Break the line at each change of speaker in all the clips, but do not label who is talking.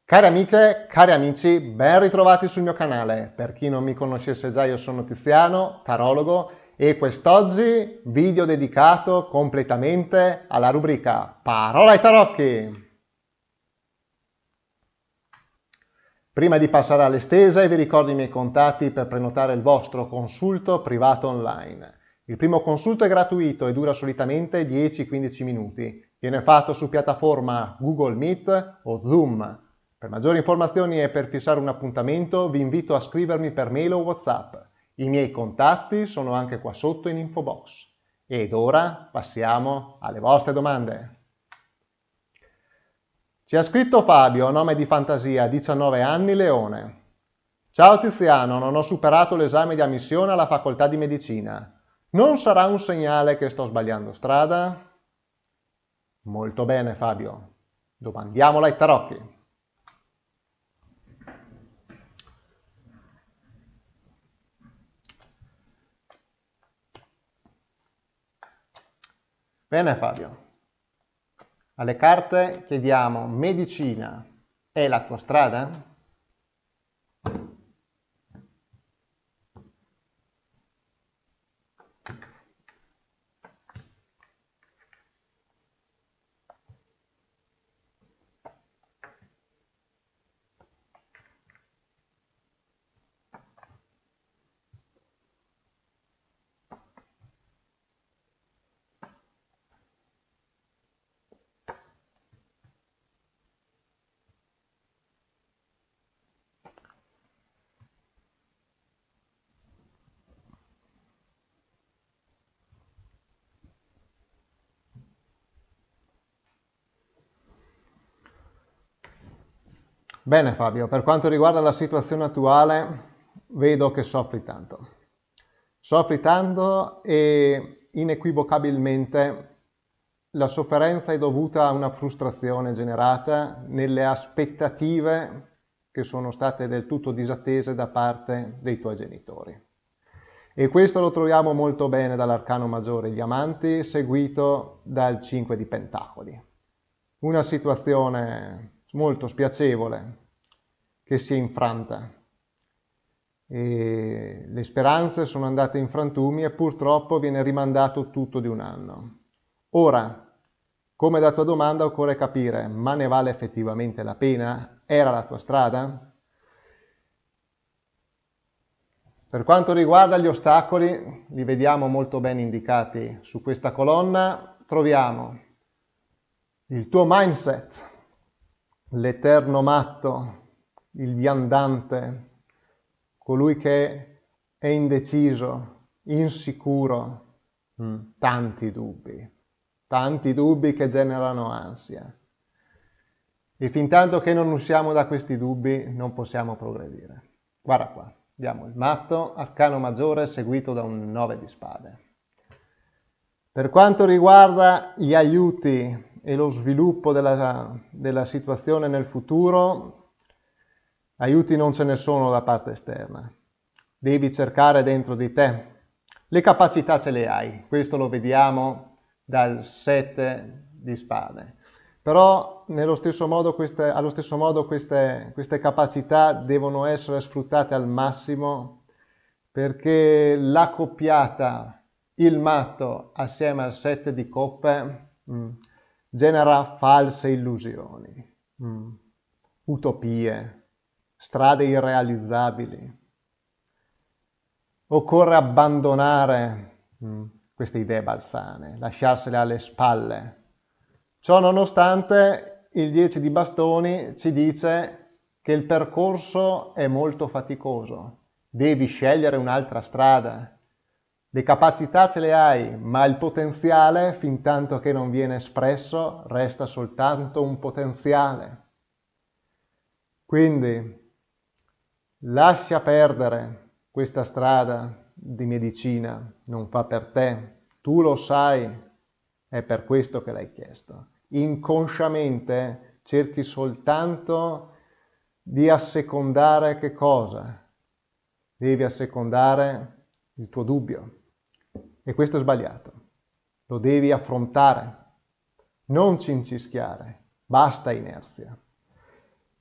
Cari amiche, cari amici, ben ritrovati sul mio canale. Per chi non mi conoscesse già, io sono Tiziano, tarologo, e quest'oggi video dedicato completamente alla rubrica Parola ai tarocchi. Prima di passare alle stese, vi ricordo i miei contatti per prenotare il vostro consulto privato online. Il primo consulto è gratuito e dura solitamente 10-15 minuti. Viene fatto su piattaforma Google Meet o Zoom. Per maggiori informazioni e per fissare un appuntamento vi invito a scrivermi per mail o WhatsApp. I miei contatti sono anche qua sotto in info box. Ed ora passiamo alle vostre domande. Ci ha scritto Fabio, nome di fantasia, 19 anni, Leone. Ciao Tiziano, non ho superato l'esame di ammissione alla facoltà di medicina. Non sarà un segnale che sto sbagliando strada? Molto bene Fabio, domandiamola ai tarocchi. Bene Fabio, alle carte chiediamo medicina, è la tua strada? Bene Fabio, per quanto riguarda la situazione attuale, vedo che soffri tanto. Soffri tanto e inequivocabilmente la sofferenza è dovuta a una frustrazione generata nelle aspettative che sono state del tutto disattese da parte dei tuoi genitori. E questo lo troviamo molto bene dall'arcano maggiore, gli amanti, seguito dal 5 di pentacoli. Una situazione molto spiacevole che si è infranta. E le speranze sono andate in frantumi e purtroppo viene rimandato tutto di un anno. Ora, come da tua domanda occorre capire, ma ne vale effettivamente la pena? Era la tua strada? Per quanto riguarda gli ostacoli, li vediamo molto ben indicati su questa colonna. Troviamo il tuo mindset, l'eterno matto, il viandante, colui che è indeciso, insicuro, tanti dubbi che generano ansia. E fin tanto che non usciamo da questi dubbi non possiamo progredire. Guarda qua, abbiamo il matto, arcano maggiore seguito da un 9 di spade. Per quanto riguarda gli aiuti e lo sviluppo della situazione nel futuro, aiuti non ce ne sono da parte esterna. Devi cercare dentro di te. Le capacità ce le hai, questo lo vediamo dal 7 di spade. Però allo stesso modo queste capacità devono essere sfruttate al massimo perché la coppiata, il matto assieme al 7 di coppe genera false illusioni, utopie, strade irrealizzabili. Occorre abbandonare queste idee balzane, lasciarsele alle spalle. Ciò nonostante, il 10 di bastoni ci dice che il percorso è molto faticoso, devi scegliere un'altra strada. Le capacità ce le hai, ma il potenziale, fin tanto che non viene espresso, resta soltanto un potenziale. Quindi lascia perdere questa strada di medicina, non fa per te, tu lo sai, è per questo che l'hai chiesto. Inconsciamente cerchi soltanto di assecondare che cosa? Devi assecondare il tuo dubbio e questo è sbagliato. Lo devi affrontare, non cincischiare, basta inerzia.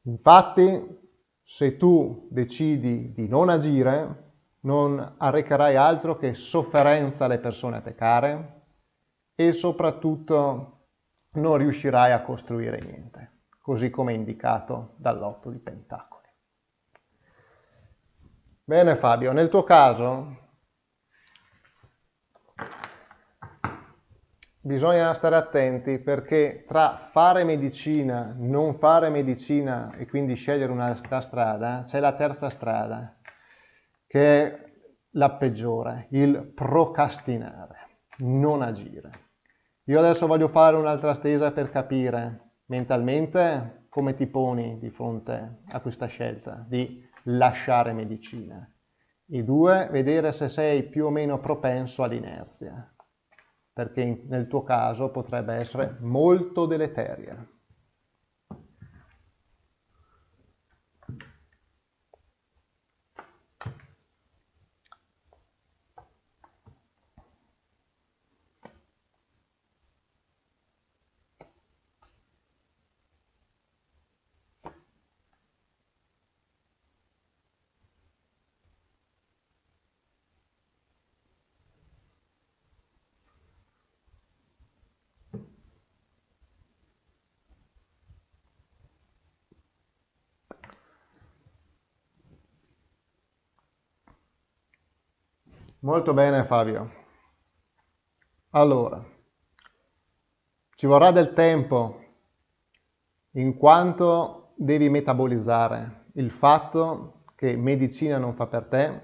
Infatti, se tu decidi di non agire, non arrecherai altro che sofferenza alle persone a te care e soprattutto non riuscirai a costruire niente, così come indicato dall'8 di Pentacoli. Bene Fabio, nel tuo caso bisogna stare attenti perché tra fare medicina, non fare medicina e quindi scegliere un'altra strada, c'è la terza strada, che è la peggiore, il procrastinare, non agire. Io adesso voglio fare un'altra stesa per capire mentalmente come ti poni di fronte a questa scelta di lasciare medicina. E due, vedere se sei più o meno propenso all'inerzia, perché nel tuo caso potrebbe essere molto deleteria. Molto bene Fabio. Allora, ci vorrà del tempo in quanto devi metabolizzare il fatto che medicina non fa per te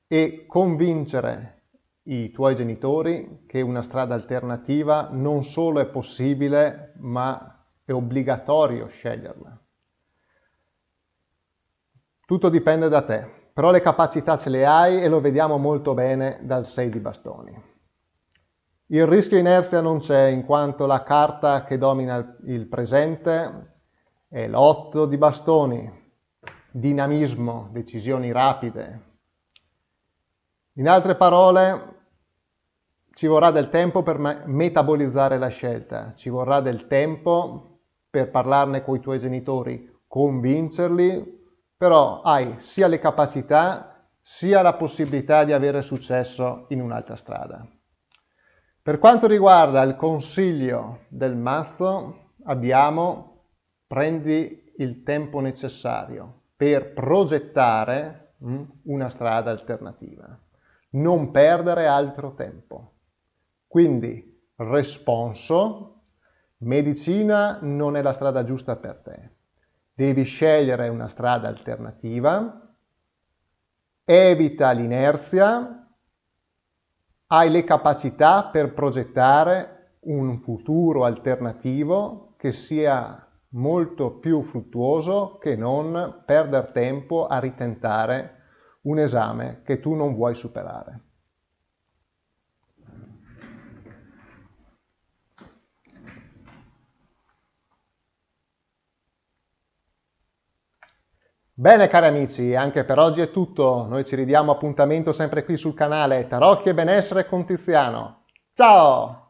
e convincere i tuoi genitori che una strada alternativa non solo è possibile, ma è obbligatorio sceglierla. Tutto dipende da te, però le capacità ce le hai e lo vediamo molto bene dal 6 di bastoni. Il rischio inerzia non c'è in quanto la carta che domina il presente è l'8 di bastoni, dinamismo, decisioni rapide. In altre parole, ci vorrà del tempo per metabolizzare la scelta, ci vorrà del tempo per parlarne con i tuoi genitori, convincerli, però hai sia le capacità sia la possibilità di avere successo in un'altra strada. Per quanto riguarda il consiglio del mazzo, abbiamo prendi il tempo necessario per progettare una strada alternativa. Non perdere altro tempo. Quindi, responso, medicina non è la strada giusta per te. Devi scegliere una strada alternativa, evita l'inerzia, hai le capacità per progettare un futuro alternativo che sia molto più fruttuoso che non perdere tempo a ritentare un esame che tu non vuoi superare. Bene cari amici, anche per oggi è tutto. Noi ci ridiamo appuntamento sempre qui sul canale Tarocchi e Benessere con Tiziano. Ciao!